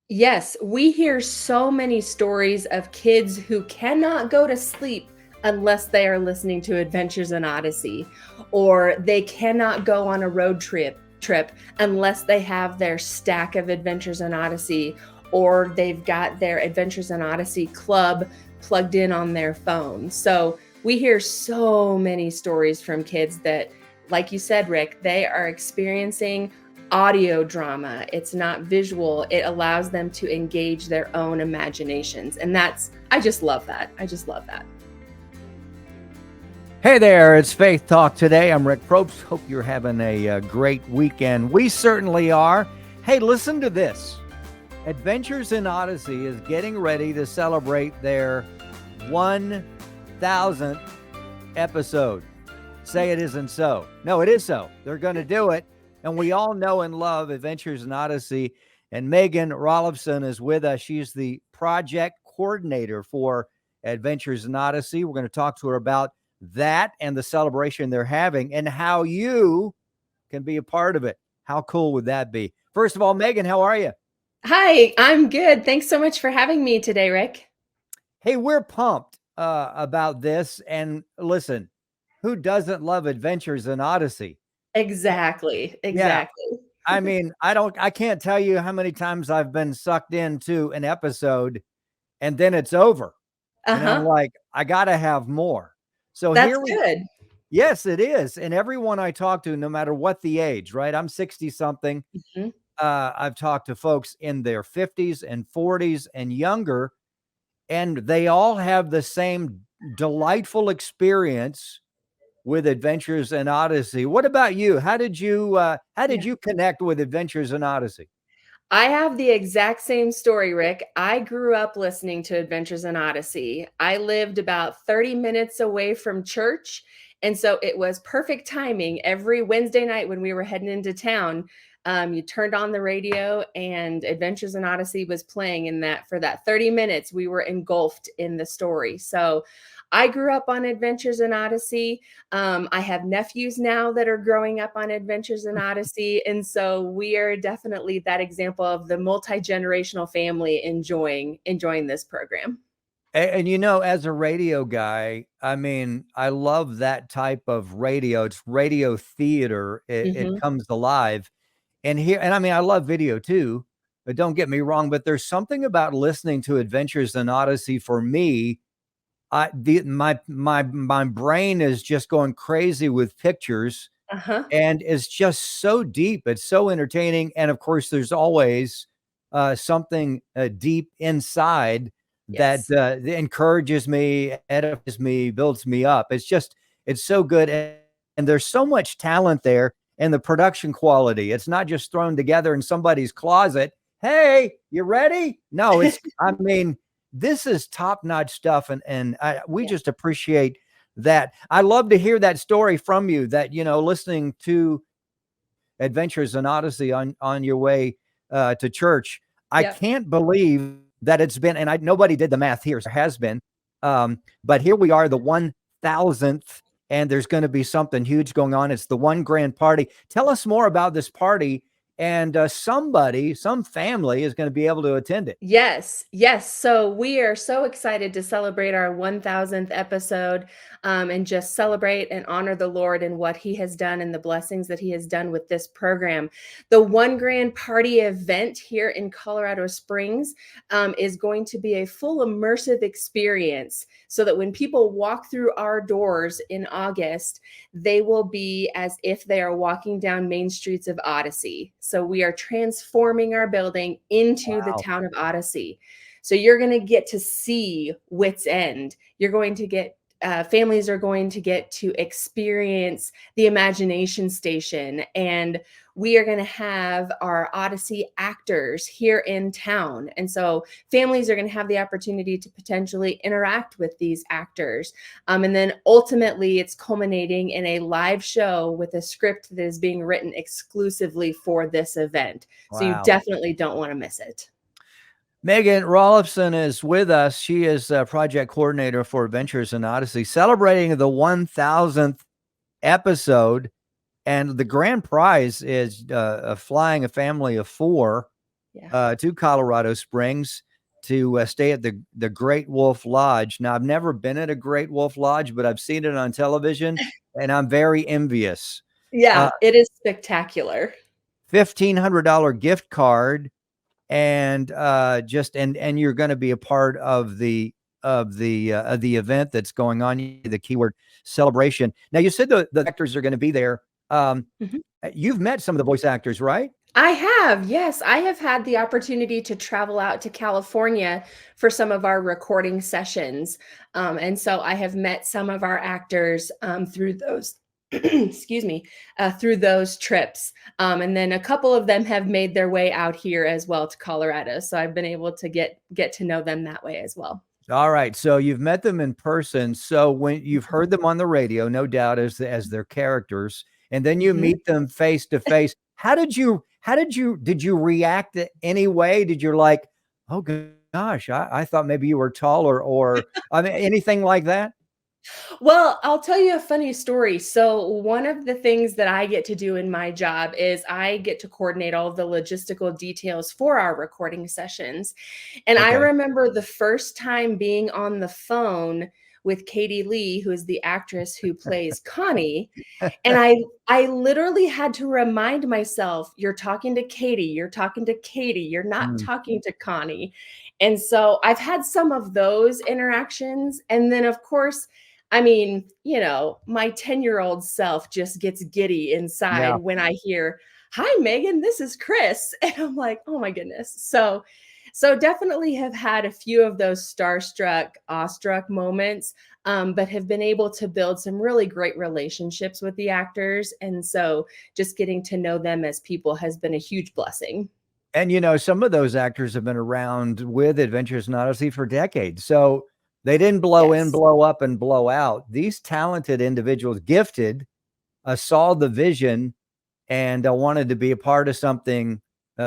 Yes, we hear so many stories of kids who cannot go to sleep unless they are listening to Adventures in Odyssey, or they cannot go on a road trip unless they have their stack of Adventures in Odyssey, or they've got their Adventures in Odyssey club plugged in on their phone. So we hear so many stories from kids that, like you said, Rick, they are experiencing audio drama. It's not visual. It allows them to engage their own imaginations. And I just love that. I just love that. Hey there, it's Faith Talk today. I'm Rick Probst. Hope you're having a great weekend. We certainly are. Hey, listen to this. Adventures in Odyssey is getting ready to celebrate their 1,000th episode. Say it isn't so. No, it is so. They're going to do it. And we all know and love Adventures in Odyssey. And Megan Rolofson is with us. She's the project coordinator for Adventures in Odyssey. We're going to talk to her about that and the celebration they're having and how you can be a part of it. How cool would that be? First of all, Megan, how are you? Hi, I'm good. Thanks so much for having me today, Rick. Hey, we're pumped about this. And listen, who doesn't love Adventures in Odyssey? Exactly. Yeah. Exactly. I mean, I can't tell you how many times I've been sucked into an episode and then it's over. And I'm Uh-huh. like, I got to have more. So That's here we good. Yes, it is. And everyone I talk to, no matter what the age, right? I'm 60 something. Mhm. I've talked to folks in their 50s and 40s and younger, and they all have the same delightful experience with Adventures in Odyssey. What about you? How did Yeah. you connect with Adventures in Odyssey? I have the exact same story, Rick. I grew up listening to Adventures in Odyssey. I lived about 30 minutes away from church. And so it was perfect timing. Every Wednesday night when we were heading into town, you turned on the radio and Adventures in Odyssey was playing in that for that 30 minutes. We were engulfed in the story. So I grew up on Adventures in Odyssey. I have nephews now that are growing up on Adventures in Odyssey. And so we are definitely that example of the multi-generational family enjoying this program. And you know, as a radio guy, I mean, I love that type of radio. It's radio theater. It Hmm. comes alive. And I mean, I love video too, but don't get me wrong, but there's something about listening to Adventures in Odyssey for me. My brain is just going crazy with pictures Uh-huh. and it's just so deep. It's so entertaining. And of course, there's always something deep inside that Yes. encourages me, edifies me, builds me up. It's so good. And there's so much talent there and the production quality. It's not just thrown together in somebody's closet. Hey, you ready? No, I mean, this is top notch stuff. And we Yeah. just appreciate that. I love to hear that story from you that, listening to Adventures in Odyssey on your way to church. I Yep. can't believe that it's been, and nobody did the math here, so has been. But here we are, the 1,000th, and there's going to be something huge going on. It's the one grand party. Tell us more about this party, and some family is going to be able to attend it. Yes, yes. So we are so excited to celebrate our 1000th episode, and just celebrate and honor the Lord and what He has done and the blessings that He has done with this program. The One Grand Party event here in Colorado Springs is going to be a full immersive experience so that when people walk through our doors in August, they will be as if they are walking down main streets of Odyssey. So we are transforming our building into the Wow. town of Odyssey. So you're going to get to see Wits End. You're going to get families are going to get to experience the imagination station, and we are going to have our Odyssey actors here in town. And so families are going to have the opportunity to potentially interact with these actors. And then ultimately, it's culminating in a live show with a script that is being written exclusively for this event. So you Wow. definitely don't want to miss it. Megan Rolofson is with us. She is a project coordinator for Adventures in Odyssey, celebrating the 1,000th episode. And the grand prize is flying a family of four Yeah. to Colorado Springs to stay at the Great Wolf Lodge. Now, I've never been at a Great Wolf Lodge, but I've seen it on television, and I'm very envious. Yeah, Uh, it is spectacular. $1,500 gift card, and and you're going to be a part of the event that's going on. The keyword celebration. Now, you said the actors are going to be there. Um, Mhm. you've met some of the voice actors, right? I have, yes. I have had the opportunity to travel out to California for some of our recording sessions. And so I have met some of our actors through those, excuse me, through those trips. And then a couple of them have made their way out here as well to Colorado. So I've been able to get to know them that way as well. All right. So you've met them in person. So when you've heard them on the radio, no doubt as their characters, and then you Mhm. meet them face to face. Did you react any way? Did you like, oh gosh, I thought maybe you were taller, or I mean anything like that? Well, I'll tell you a funny story. So, one of the things that I get to do in my job is I get to coordinate all of the logistical details for our recording sessions. And I Okay. remember the first time being on the phone with Katie Lee, who is the actress who plays Connie, and I literally had to remind myself, you're talking to Katie, you're talking to Katie, you're not Mm, talking to Connie. And so I've had some of those interactions. And then of course, I mean, my 10-year-old self just gets giddy inside yeah. when I hear, "Hi, Megan, this is Chris." And I'm like, oh my goodness. So definitely have had a few of those starstruck, awestruck moments, but have been able to build some really great relationships with the actors. And so just getting to know them as people has been a huge blessing. And some of those actors have been around with Adventures in Odyssey for decades. So they didn't blow in, Yes. blow up, and blow out. These talented individuals, gifted, saw the vision and wanted to be a part of something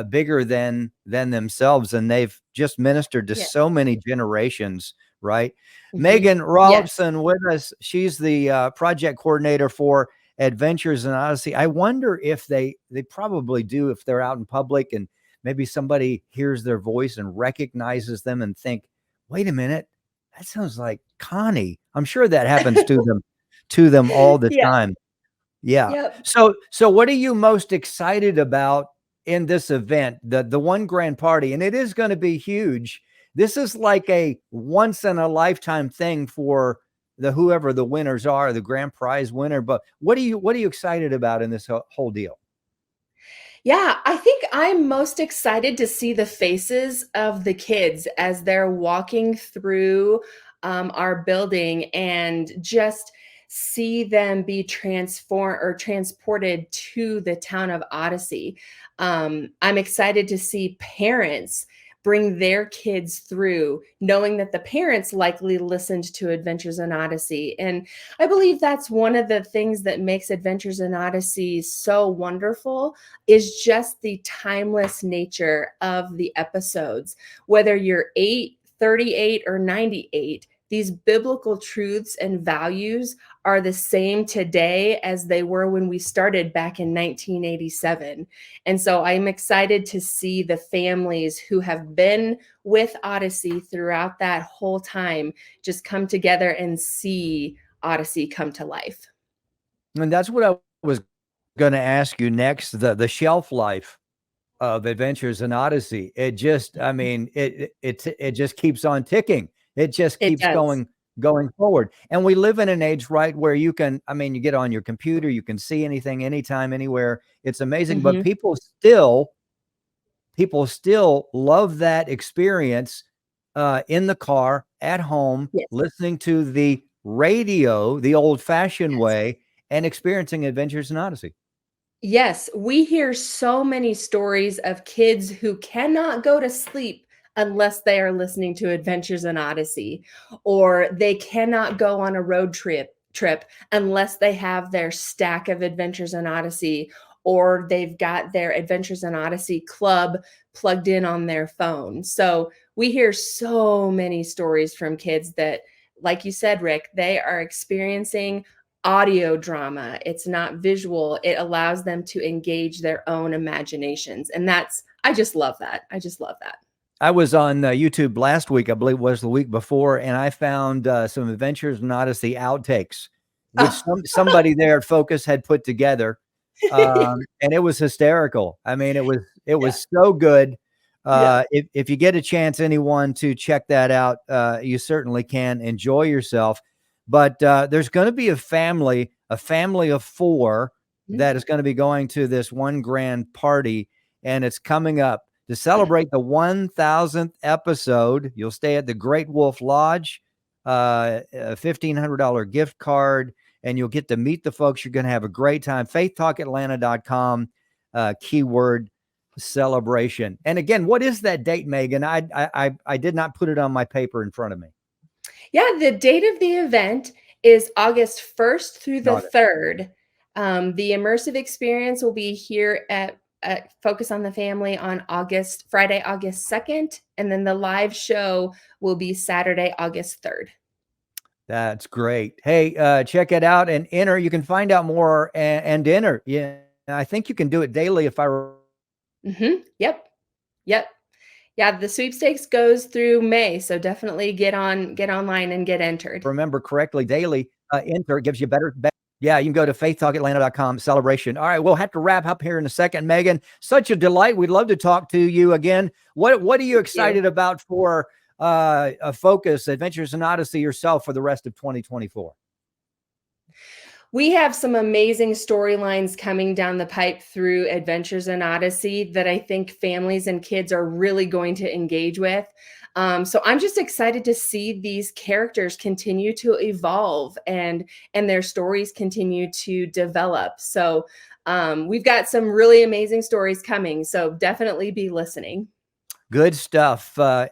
bigger than themselves, and they've just ministered to Yes. so many generations. Right, Mhm. Megan Yes. Rolofson with us. She's the project coordinator for Adventures in Odyssey. I wonder if they probably do, if they're out in public and maybe somebody hears their voice and recognizes them and think, wait a minute, that sounds like Connie. I'm sure that happens to them all the Yeah. time. Yeah. Yep. So what are you most excited about in this event? The one grand party, and it is going to be huge. This is like a once in a lifetime thing for the whoever the winners are, the grand prize winner. But what are you excited about in this whole deal? Yeah, I think I'm most excited to see the faces of the kids as they're walking through our building and just see them be transformed or transported to the town of Odyssey. I'm excited to see parents bring their kids through, knowing that the parents likely listened to Adventures in Odyssey. And I believe that's one of the things that makes Adventures in Odyssey so wonderful is just the timeless nature of the episodes. Whether you're 8, 38, or 98, these biblical truths and values are the same today as they were when we started back in 1987. And so I'm excited to see the families who have been with Odyssey throughout that whole time just come together and see Odyssey come to life. And that's what I was going to ask you next. The shelf life of Adventures in Odyssey. It just, I mean, it just keeps on ticking. It just It keeps does. going forward. And we live in an age, right, where you can, I mean, you get on your computer, you can see anything, anytime, anywhere. It's amazing. But Mhm. people still love that experience in the car, at home, Yes. listening to the radio, the old-fashioned Yes. way, and experiencing Adventures in Odyssey. Yes, we hear so many stories of kids who cannot go to sleep unless they are listening to Adventures in Odyssey, or they cannot go on a road trip unless they have their stack of Adventures in Odyssey, or they've got their Adventures in Odyssey club plugged in on their phone. So we hear so many stories from kids that, like you said, Rick, they are experiencing audio drama. It's not visual. It allows them to engage their own imaginations. And that's I just love that. I just love that. I was on YouTube last week, I believe it was the week before, and I found some Adventures in Odyssey outtakes, which Oh. somebody there at Focus had put together, and it was hysterical. I mean, it Yeah. was so good. Yeah. If you get a chance, anyone, to check that out, you certainly can enjoy yourself. But there's going to be a family of four Mhm. that is going to be going to this one grand party, and it's coming up to celebrate the 1000th episode. You'll stay at the Great Wolf Lodge, a $1,500 gift card, and you'll get to meet the folks. You're going to have a great time. faithtalkatlanta.com, keyword celebration. And again, what is that date, Megan? I did not put it on my paper in front of me. Yeah, the date of the event is August 1st through the 3rd. The immersive experience will be here at Focus on the Family on Friday, August 2nd, and then the live show will be Saturday, August 3rd. That's great. Hey, check it out and enter. You can find out more and enter. Yeah, I think you can do it daily if I Yep. Yep. Yeah, the sweepstakes goes through May, so definitely get online and get entered. remember correctly. Daily enter gives you better. Yeah, you can go to faithtalkatlanta.com celebration. All right, we'll have to wrap up here in a second, Megan. Such a delight. We'd love to talk to you again. What are you excited about for a Focus, Adventures in Odyssey yourself for the rest of 2024? We have some amazing storylines coming down the pipe through Adventures in Odyssey that I think families and kids are really going to engage with. So I'm just excited to see these characters continue to evolve and their stories continue to develop. So we've got some really amazing stories coming. So definitely be listening. Good stuff. Megan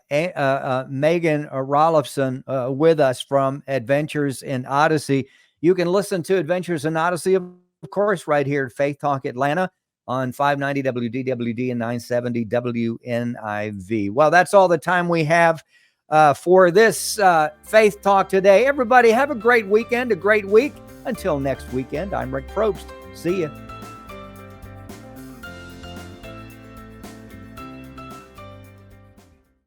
Rolofson with us from Adventures in Odyssey. You can listen to Adventures in Odyssey, of course, right here at Faith Talk Atlanta on 590 WDWD and 970 WNIV. Well, that's all the time we have for this Faith Talk today. Everybody have a great weekend, a great week. Until next weekend, I'm Rick Probst. See you.